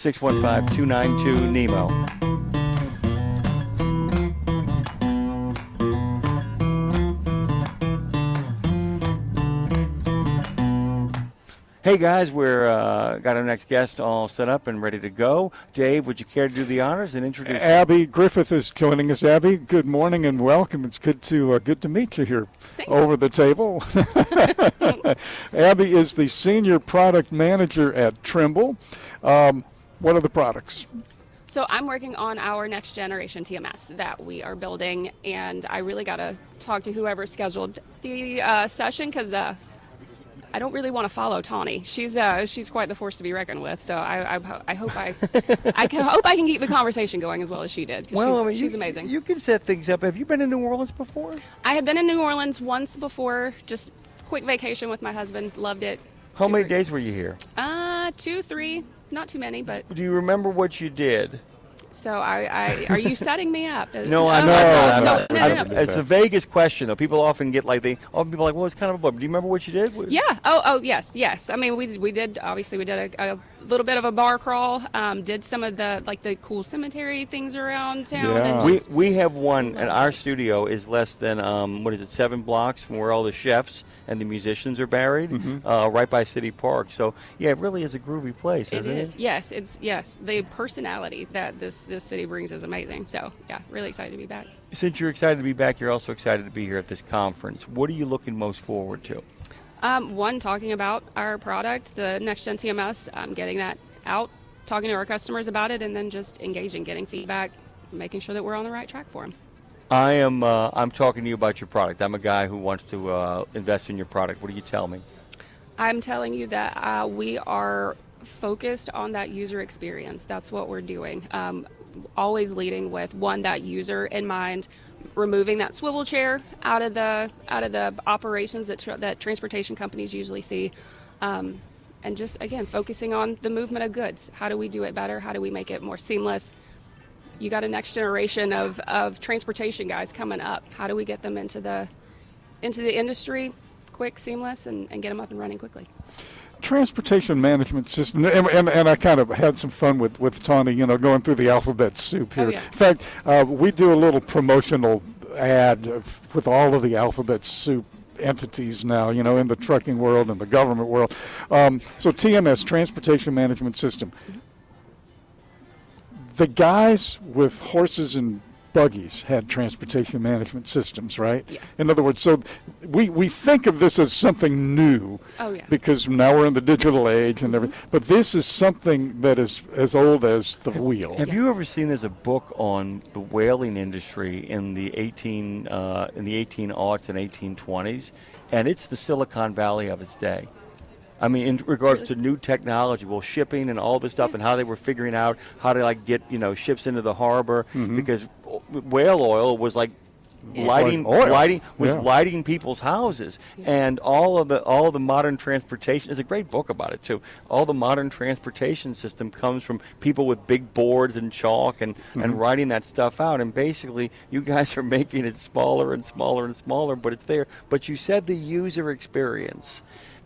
615-292-NEMO. Hey guys, we're got our next guest all set up and ready to go. Dave, would you care to do the honors and introduce Abby Griffith is joining us. Abby, good morning and welcome. It's good to meet you here over the table. Abby is the senior product manager at Trimble. What are the products? So I'm working on our next generation TMS that we are building, and I really got to talk to whoever scheduled the session because I don't really want to follow Tawny. She's quite the force to be reckoned with. So I hope I can keep the conversation going as well as she did. Well, she's amazing. You can set things up. Have you been in New Orleans before? I have been in New Orleans once before. Just quick vacation with my husband. Loved it. How many days were you here? 2, 3. Not too many, but. Do you remember what you did? So are you setting me up? No, I know. No. It's a Vegas question, though. People often get people are like, well, it's kind of a bummer. Do you remember what you did? Yeah. Oh, yes. I mean, we did a little bit of a bar crawl. Did some of the cool cemetery things around town. Yeah. And we have one, and our studio is less than 7 blocks from where all the chefs and the musicians are buried, right by City Park. So yeah, it really is a groovy place. Isn't it is. Yes. The personality that this city brings is amazing. So yeah, really excited to be back. Since you're excited to be back, you're also excited to be here at this conference. What are you looking most forward to? One, talking about our product, the next gen TMS, getting that out, talking to our customers about it, and then just engaging, getting feedback, making sure that we're on the right track for them. I'm talking to you about your product. I'm a guy who wants to invest in your product. What do you tell me? I'm telling you that we are focused on that user experience. That's what we're doing. Always leading with that user in mind, removing that swivel chair out of the operations that transportation companies usually see, and just again focusing on the movement of goods. How do we do it better? How do we make it more seamless? You got a next generation of transportation guys coming up. How do we get them into the industry quick, seamless, and get them up and running quickly? Transportation management system, and I kind of had some fun with Tawny, going through the alphabet soup here. Oh, yeah. In fact, we do a little promotional ad with all of the alphabet soup entities now, in the trucking world and the government world. So TMS, Transportation Management System. The guys with horses and buggies had transportation management systems, right? Yeah. In other words, so we think of this as something new because now we're in the digital age and everything. But this is something that is as old as the wheel. Have you ever seen there's a book on the whaling industry in the 18aughts and 1820s, and it's the Silicon Valley of its day. I mean, in regards to new technology, shipping and all this stuff, and how they were figuring out how to get ships into the harbor, because whale oil was lighting people's houses, and all of the modern transportation is a great book about it too. All the modern transportation system comes from people with big boards and chalk and writing that stuff out. And basically, you guys are making it smaller and smaller and smaller, but it's there. But you said the user experience.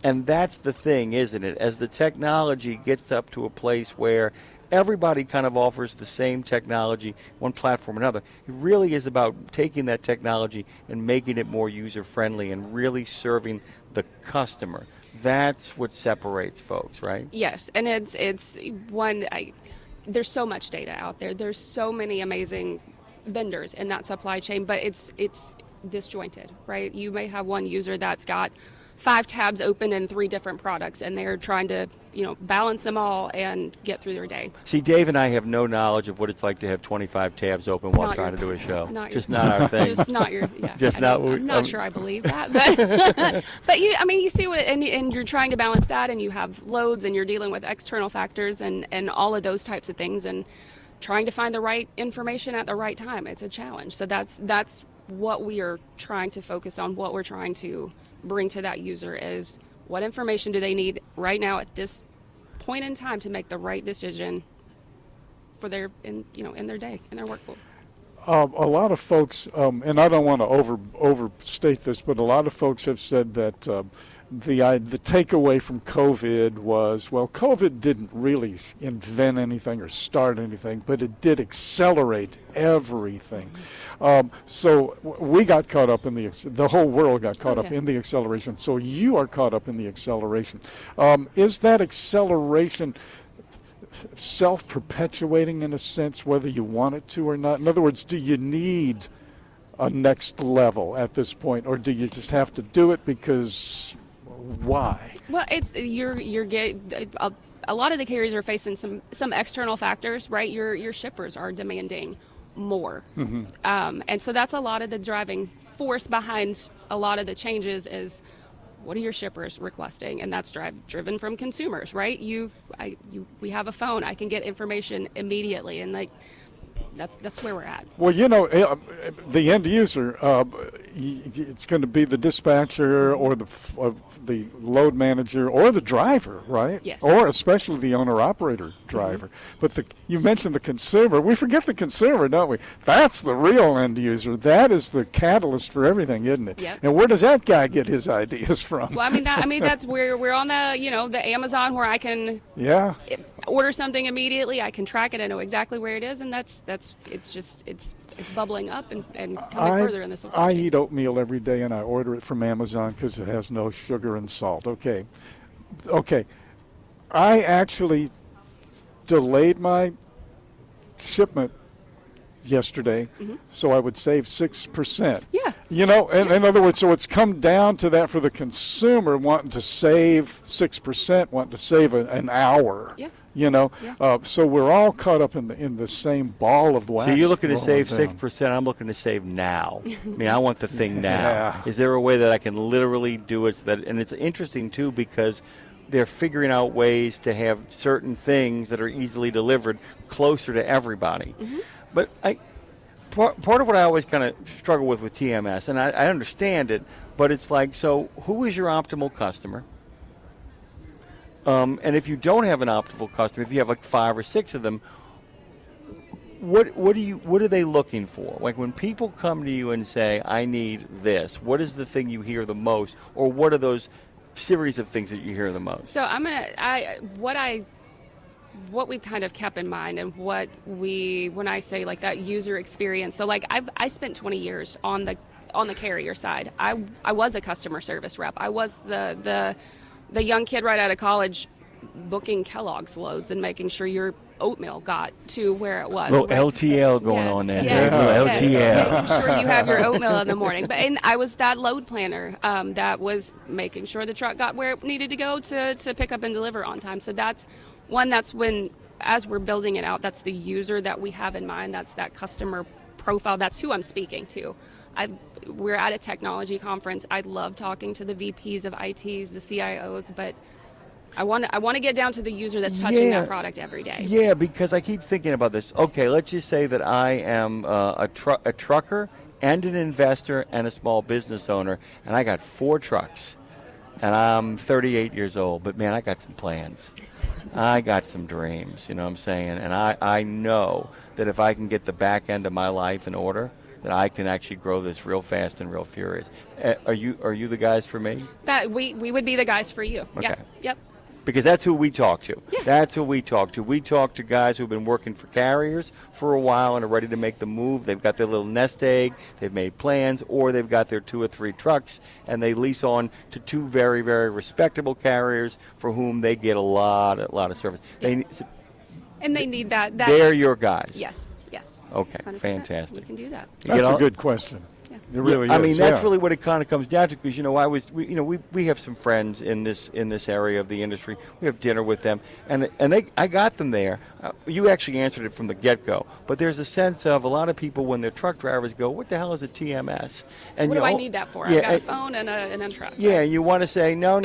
And that's the thing, isn't it? As the technology gets up to a place where everybody kind of offers the same technology, one platform or another, it really is about taking that technology and making it more user-friendly and really serving the customer. That's what separates folks, right? Yes, and it's one. There's so much data out there. There's so many amazing vendors in that supply chain, but it's disjointed, right? You may have one user that's got 5 tabs open in 3 different products, and they're trying to, balance them all and get through their day. See, Dave and I have no knowledge of what it's like to have 25 tabs open while trying to do a show. Just not our thing. Just not your. Yeah. I'm not sure I believe that, but you see what, and you're trying to balance that, and you have loads, and you're dealing with external factors, and all of those types of things, and trying to find the right information at the right time. It's a challenge. So that's what we are trying to focus on. What we're trying to bring to that user is what information do they need right now at this point in time to make the right decision for their in their day, in their workflow. a lot of folks, and I don't want to overstate this, but a lot of folks have said that the takeaway from COVID was, well, COVID didn't really invent anything or start anything, but it did accelerate everything. So we got caught up in the whole world got caught up in the acceleration. So you are caught up in the acceleration. Is that acceleration self-perpetuating in a sense, whether you want it to or not? In other words, do you need a next level at this point, or do you just have to do it because why? Well, it's you're getting a lot of the carriers are facing some external factors, right? Your shippers are demanding more, and so that's a lot of the driving force behind a lot of the changes is, what are your shippers requesting? And that's driven from consumers, right? We have a phone. I can get information immediately, and that's where we're at. Well, the end user, it's going to be the dispatcher or the load manager or the driver, right? Yes. Or especially the owner-operator driver. But you mentioned the consumer. We forget the consumer, don't we? That's the real end user. That is the catalyst for everything, isn't it? Yep. And where does that guy get his ideas from? Well, that's where we're on the Amazon, where I can order something immediately. I can track it. I know exactly where it is, and it's bubbling up and coming further in the supply chain. I eat oatmeal every day, and I order it from Amazon because it has no sugar and salt. Okay. I actually delayed my shipment yesterday, so I would save 6%. Yeah. In other words, so it's come down to that for the consumer wanting to save 6%, wanting to save an hour. Yeah. So we're all caught up in the same ball of wax. So you're looking to save down. 6%. I'm looking to save now. I want the thing now. Yeah. Is there a way that I can literally do it? And it's interesting too, because they're figuring out ways to have certain things that are easily delivered closer to everybody. But part of what I always kind of struggle with TMS, and I understand it, but it's like, so who is your optimal customer? And if you don't have an optimal customer, if you have like 5 or 6 of them, what are they looking for? Like when people come to you and say, I need this, what is the thing you hear the most, or what are those series of things that you hear the most? So what we've kind of kept in mind, and when I say like that user experience, so like I spent 20 years on the carrier side. I was a customer service rep. I was the young kid right out of college booking Kellogg's loads and making sure your oatmeal got to where it was. Little LTL going on there. LTL. Making sure you have your oatmeal in the morning. And I was that load planner that was making sure the truck got where it needed to go to pick up and deliver on time. So that's when, as we're building it out, that's the user that we have in mind. That's that customer profile. That's who I'm speaking to. We're at a technology conference. I love talking to the VPs of ITs, the CIOs, but I want to get down to the user that's touching that product every day. Yeah, because I keep thinking about this. Okay, let's just say that I am a trucker and an investor and a small business owner, and I got 4 trucks, and I'm 38 years old. But man, I got some plans. I got some dreams. You know what I'm saying? And I know that if I can get the back end of my life in order, that I can actually grow this real fast and real furious. Are you the guys for me? That we would be the guys for you. Okay. Yep. Because that's who we talk to. Yeah. That's who we talk to. We talk to guys who've been working for carriers for a while and are ready to make the move. They've got their little nest egg, they've made plans, or they've got their 2 or 3 trucks, and they lease on to 2 very, very respectable carriers for whom they get a lot of service. Yeah. And they need that. They're your guys. Yes. Okay, 100%. fantastic. We can do that. That's a good question. Yeah. It really is. I mean, that's really what it kind of comes down to, because we have some friends in this area of the industry. We have dinner with them, and I got them there. You actually answered it from the get-go, but there's a sense of a lot of people when their truck drivers go, "What the hell is a TMS?" And what do I need that for? I've got a phone and a truck. Yeah, and you want to say, no,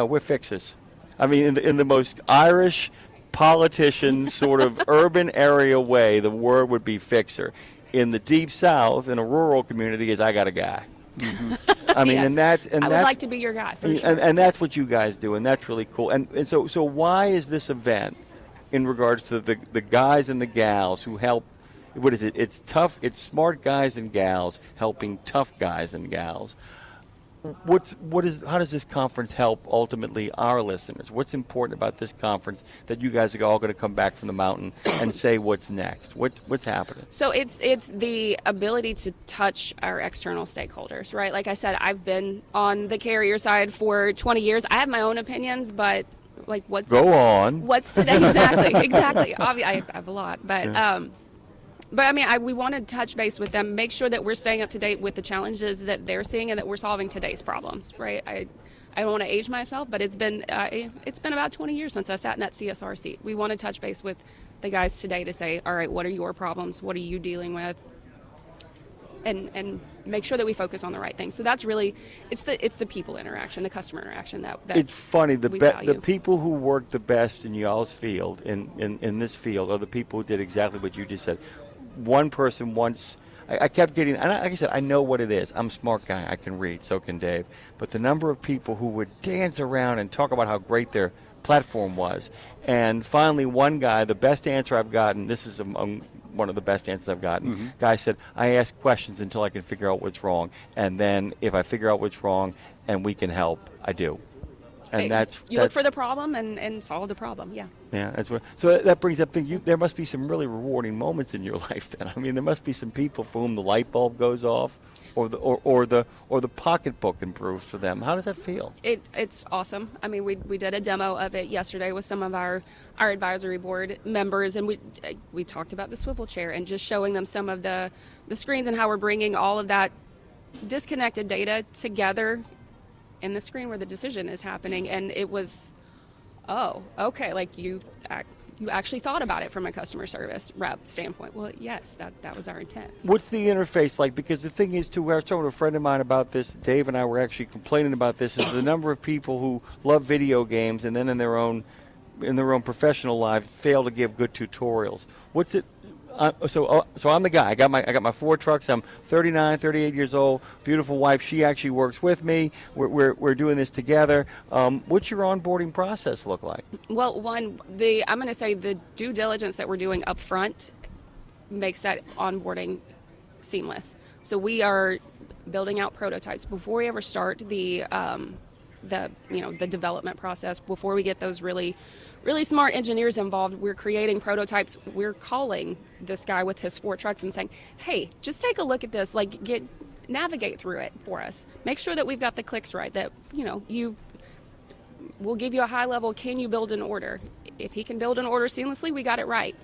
we're fixers. I mean, in the most Irish politician sort of urban area way, the word would be fixer. In the deep south, in a rural community, is I got a guy. I mean, yes. I would like to be your guy for sure. And that's what you guys do, and that's really cool. And so why is this event, in regards to the guys and the gals who help what is it? It's tough. It's smart guys and gals helping tough guys and gals. How does this conference help ultimately our listeners? What's important about this conference that you guys are all going to come back from the mountain and say what's next? What's happening? So it's the ability to touch our external stakeholders, right? Like I said, I've been on the carrier side for 20 years. I have my own opinions, but like go on. What's today? Exactly. I have a lot, but yeah. But I mean, we want to touch base with them, make sure that we're staying up to date with the challenges that they're seeing and that we're solving today's problems, right? I don't want to age myself, but it's been about 20 years since I sat in that CSR seat. We want to touch base with the guys today to say, all right, what are your problems? What are you dealing with? And make sure that we focus on the right things. So that's really it's the people interaction, the customer interaction that it's funny. The people who work the best in y'all's field, in this field, are the people who did exactly what you just said. One person once, I kept getting, and like I said, I know what it is. I'm a smart guy. I can read. So can Dave. But the number of people who would dance around and talk about how great their platform was. And finally, one guy, the best answer I've gotten, this is among one of the best answers I've gotten, guy said, I ask questions until I can figure out what's wrong. And then if I figure out what's wrong and we can help, I do. And that's look for the problem and solve the problem. Yeah. Yeah, that's what. So that brings up things. There must be some really rewarding moments in your life. Then I mean, there must be some people for whom the light bulb goes off, or the pocketbook improves for them. How does that feel? It's awesome. I mean, we did a demo of it yesterday with some of our advisory board members, and we talked about the swivel chair and just showing them some of the screens and how we're bringing all of that disconnected data together in the screen where the decision is happening. And it was, oh, okay, like you actually thought about it from a customer service rep standpoint. Well, yes, that was our intent. What's the interface like? Because the thing is, too, I was talking to a friend of mine about this. Dave and I were actually complaining about this. Is the number of people who love video games and then in their own professional life fail to give good tutorials. What's it? So I'm the guy. I got my 4 trucks. I'm 39, 38 years old. Beautiful wife. She actually works with me. We're doing this together. What's your onboarding process look like? Well, I'm going to say the due diligence that we're doing up front makes that onboarding seamless. So we are building out prototypes before we ever start the development process. Before we get those really smart engineers involved, we're creating prototypes. We're calling this guy with his 4 trucks and saying, hey, just take a look at this, navigate through it for us. Make sure that we've got the clicks right, that, we'll give you a high level, can you build an order? If he can build an order seamlessly, we got it right.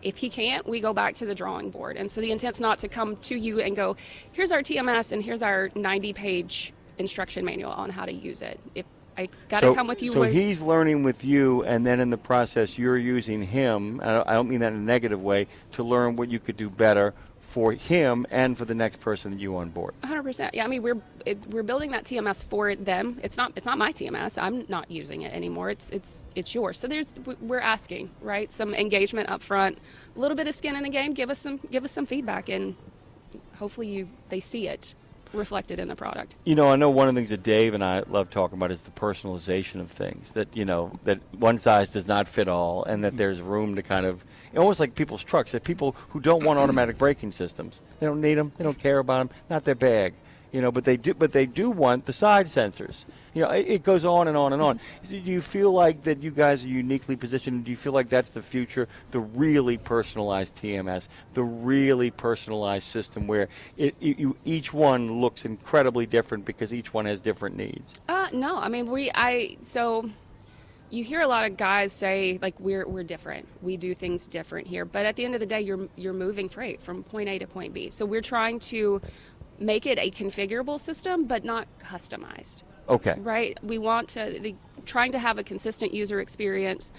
If he can't, we go back to the drawing board. And so the intent's not to come to you and go, here's our TMS and here's our 90-page instruction manual on how to use it. If I got to come with you. So he's learning with you, and then in the process, you're using him. I don't mean that in a negative way, to learn what you could do better for him and for the next person that you on board. 100%. Yeah, I mean we're building that TMS for them. It's not my TMS. I'm not using it anymore. It's yours. So we're asking, right? Some engagement up front, a little bit of skin in the game. Give us some feedback, and hopefully they see it reflected in the product. I know one of the things that Dave and I love talking about is the personalization of things, that that one size does not fit all, and that there's room to kind of, almost like people's trucks, that people who don't want automatic braking systems, they don't need them, they don't care about them, not their bag, but they do want the side sensors. It goes on and on and on. Do you feel like that you guys are uniquely positioned? Do you feel like that's the future, the really personalized TMS, the really personalized system where each one looks incredibly different because each one has different needs? No, I mean so you hear a lot of guys say like we're different, we do things different here, but at the end of the day, you're moving freight from point A to point B. So we're trying to make it a configurable system, but not customized. Okay. Right. We want trying to have a consistent user experience.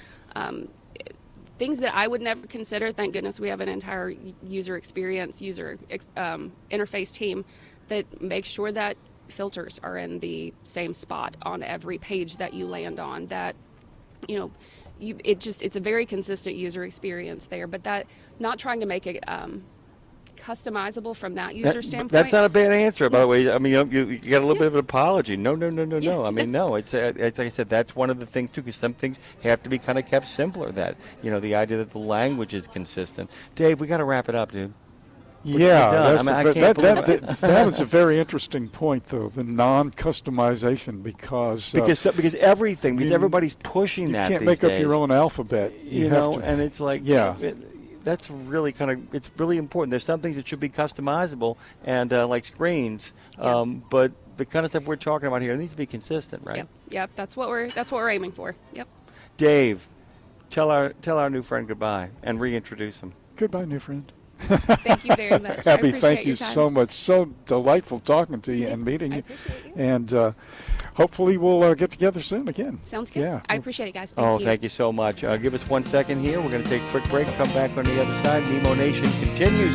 Things that I would never consider. Thank goodness we have an entire user experience, interface team that makes sure that filters are in the same spot on every page that you land on. That it's a very consistent user experience there. But that not trying to make it customizable from that user standpoint. That's not a bad answer, by the way. I mean, you got a little bit of an apology. No. I mean, no. It's like I said, that's one of the things too, because some things have to be kind of kept simpler. That the idea that the language is consistent. Dave, we got to wrap it up, dude. Yeah, that was a very interesting point, though, the non-customization, because everybody's pushing that. You can't these make days. up your own alphabet. You have to, and it's like that's really it's really important. There's some things that should be customizable and like screens, but the kind of stuff we're talking about here needs to be consistent, right? Yep. That's what we're aiming for. Yep. Dave, tell our new friend goodbye and reintroduce him. Goodbye, new friend. Thank you very much. Abby, thank you so much. So delightful talking to you and meeting you. And hopefully we'll get together soon again. Sounds good. Yeah. I appreciate it, guys. Thank you. Thank you so much. Give us 1 second here. We're going to take a quick break, come back on the other side. Nemo Nation continues.